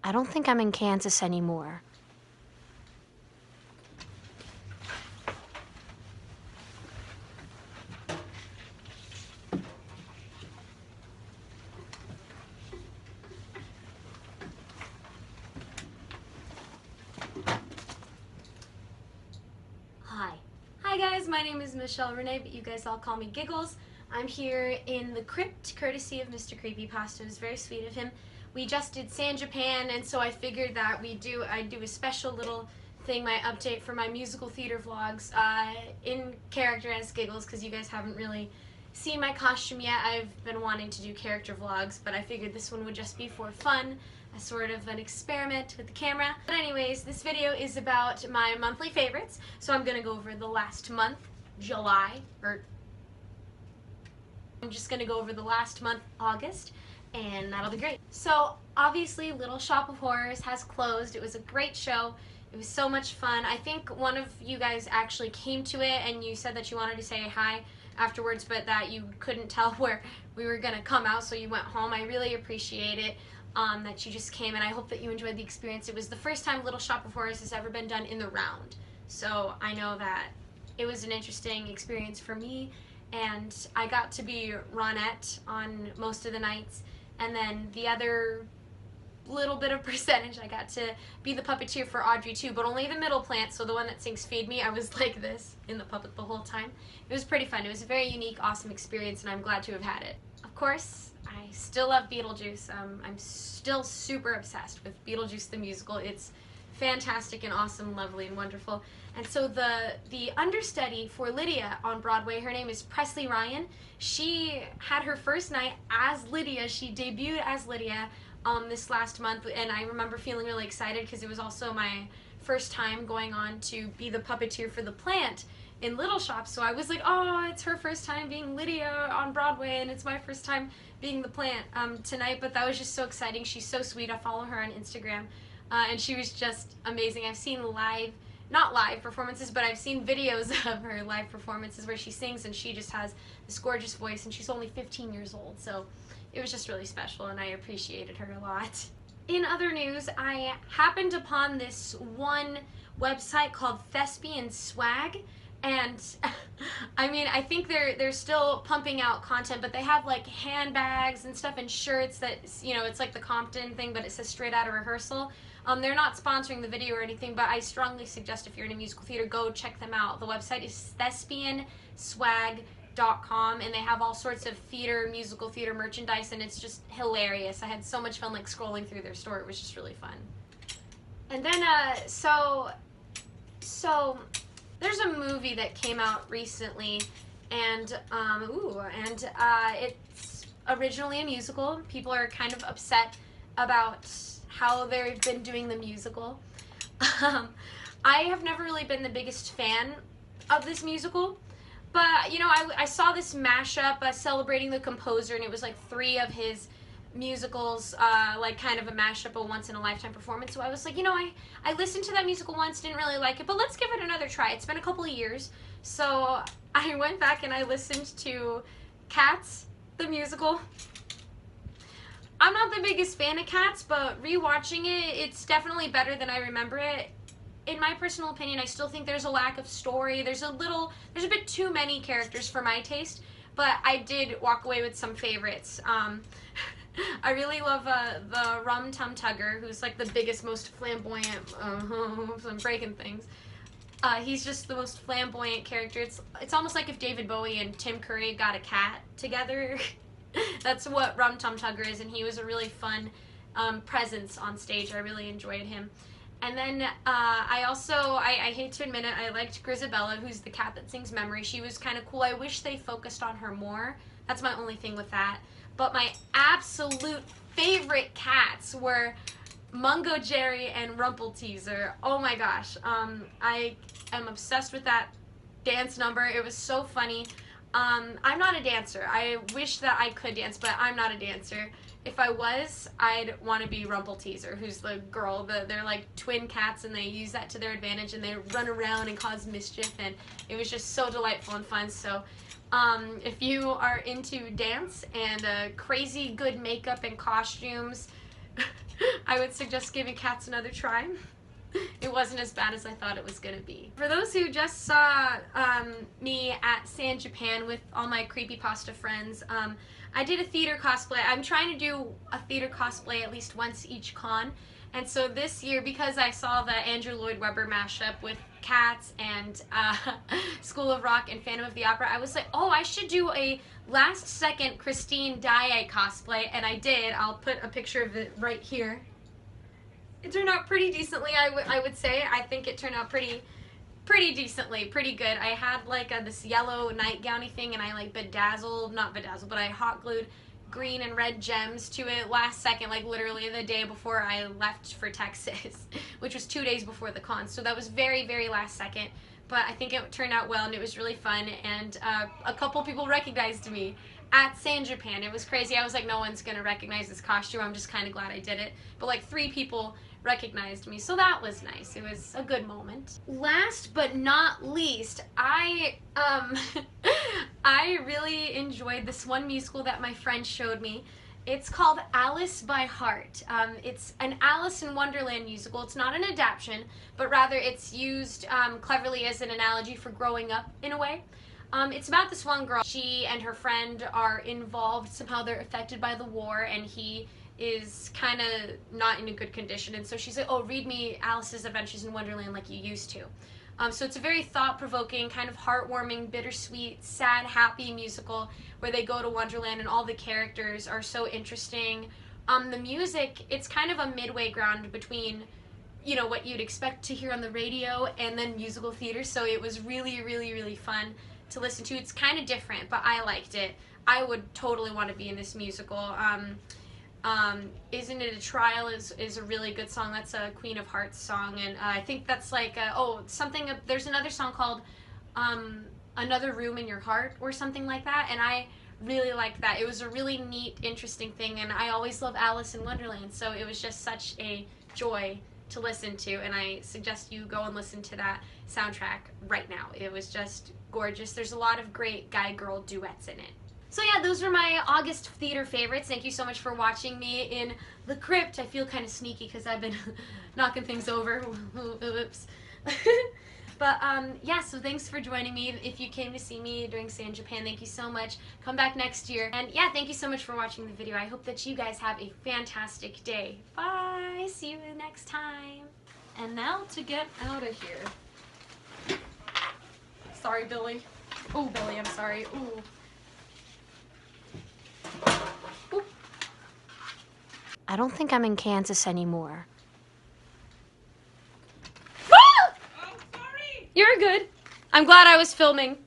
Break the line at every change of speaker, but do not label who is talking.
I don't think I'm in Kansas anymore. Hi guys, my name is Michelle Renee, but you guys all call me Giggles. I'm here in the Crypt, courtesy of MrCreepyPasta. It was very sweet of him. We just did San Japan, and so I figured that I'd do a special little thing, my update for my musical theater vlogs, in character as Giggles, because you guys haven't really seen my costume yet. I've been wanting to do character vlogs, but I figured this one would just be for fun, a sort of an experiment with the camera. But anyways, this video is about my monthly favorites, so I'm gonna go over the last month, July, or I'm just gonna go over the last month, August, and that'll be great. So obviously Little Shop of Horrors has closed. It was a great show. It was so much fun. I think one of you guys actually came to it and you said that you wanted to say hi afterwards, but that you couldn't tell where we were gonna come out, so you went home. I really appreciate it. That you just came, and I hope that you enjoyed the experience. It was the first time Little Shop of Horrors has ever been done in the round, so I know that it was an interesting experience for me, and I got to be Ronette on most of the nights, and then the other little bit of percentage I got to be the puppeteer for Audrey too, but only the middle plant, so the one that sings Feed Me. I was like this in the puppet the whole time. It was pretty fun. It was a very unique, awesome experience, and I'm glad to have had it. Of course, I still love Beetlejuice. I'm still super obsessed with Beetlejuice the musical. It's fantastic and awesome, lovely and wonderful. And so the understudy for Lydia on Broadway, her name is Presley Ryan. She had her first night as Lydia. She debuted as Lydia this last month, and I remember feeling really excited because it was also my first time going on to be the puppeteer for the plant in Little Shop, so I was like, oh, it's her first time being Lydia on Broadway, and it's my first time being the plant tonight, but that was just so exciting. She's so sweet. I follow her on Instagram, and she was just amazing. I've seen not live performances, but I've seen videos of her live performances where she sings, and she just has this gorgeous voice, and she's only 15 years old, so it was just really special, and I appreciated her a lot. In other news, I happened upon this one website called Thespian Swag, and I mean, I think they're still pumping out content, but they have like handbags and stuff and shirts that, you know, it's like the Compton thing, but it says straight out of rehearsal. They're not sponsoring the video or anything, but I strongly suggest if you're in a musical theater, go check them out. The website is thespianswag.com, and they have all sorts of musical theater merchandise, and it's just hilarious. I had so much fun like scrolling through their store. It was just really fun. And then so there's a movie that came out recently, and it's originally a musical. People are kind of upset about how they've been doing the musical. I have never really been the biggest fan of this musical, but you know, I saw this mashup celebrating the composer, and it was like 3 of his musicals, like kind of a mashup, a once-in-a-lifetime performance. So I was like, you know, I listened to that musical once, didn't really like it, but let's give it another try. It's been a couple of years, so I went back and I listened to Cats, the musical. I'm not the biggest fan of Cats, but rewatching it, it's definitely better than I remember it. In my personal opinion, I still think there's a lack of story. There's a bit too many characters for my taste, but I did walk away with some favorites. I really love the Rum Tum Tugger, who's like the biggest, most flamboyant, I'm breaking things. He's just the most flamboyant character. It's almost like if David Bowie and Tim Curry got a cat together. That's what Rum Tum Tugger is, and he was a really fun presence on stage. I really enjoyed him. And then I hate to admit it, I liked Grisabella, who's the cat that sings Memory. She was kind of cool. I wish they focused on her more. That's my only thing with that. But my absolute favorite cats were Mungo Jerry and Rumpelteazer. Oh my gosh. I am obsessed with that dance number. It was so funny. I'm not a dancer. I wish that I could dance, but I'm not a dancer. If I was, I'd want to be Rumpelteazer, who's the girl. They're like twin cats, and they use that to their advantage, and they run around and cause mischief, and it was just so delightful and fun. So if you are into dance and crazy good makeup and costumes, I would suggest giving Cats another try. It wasn't as bad as I thought it was going to be. For those who just saw me at San Japan with all my creepypasta friends, I did a theater cosplay. I'm trying to do a theater cosplay at least once each con. And so this year, because I saw the Andrew Lloyd Webber mashup with Cats and School of Rock and Phantom of the Opera, I was like, oh, I should do a last-second Christine Daae cosplay, and I did. I'll put a picture of it right here. It turned out pretty decently, I would say. I think it turned out pretty decently, pretty good. I had like this yellow nightgowny thing, and I like but I hot glued green and red gems to it last second, like literally the day before I left for Texas, which was 2 days before the con. So that was very, very last second. But I think it turned out well, and it was really fun, and a couple people recognized me at San Japan. It was crazy. I was like, no one's going to recognize this costume. I'm just kind of glad I did it. But like 3 people recognized me, so that was nice. It was a good moment. Last but not least, I really enjoyed this one musical that my friend showed me. It's called Alice by Heart. It's an Alice in Wonderland musical. It's not an adaptation, but rather it's used cleverly as an analogy for growing up in a way. It's about this one girl. She and her friend are involved. Somehow they're affected by the war, and he is kind of not in a good condition. And so she's like, oh, read me Alice's Adventures in Wonderland like you used to. So it's a very thought-provoking, kind of heartwarming, bittersweet, sad, happy musical where they go to Wonderland and all the characters are so interesting. The music, it's kind of a midway ground between, you know, what you'd expect to hear on the radio and then musical theater. So it was really, really, really fun to listen to. It's kind of different, but I liked it. I would totally want to be in this musical. Isn't It a Trial is a really good song. That's a Queen of Hearts song, and I think that's like there's another song called Another Room in Your Heart or something like that, and I really liked that. It was a really neat, interesting thing, and I always love Alice in Wonderland, so it was just such a joy to listen to, and I suggest you go and listen to that soundtrack right now. It was just gorgeous. There's a lot of great guy-girl duets in it. So yeah, those were my August theater favorites. Thank you so much for watching me in the Crypt. I feel kind of sneaky because I've been knocking things over. Oops. But yeah, so thanks for joining me. If you came to see me during San Japan, thank you so much. Come back next year. And yeah, thank you so much for watching the video. I hope that you guys have a fantastic day. Bye! See you next time. And now to get out of here. Sorry, Billy. Oh, Billy, I'm sorry. Ooh. I don't think I'm in Kansas anymore. Ah! Oh, sorry. You're good. I'm glad I was filming.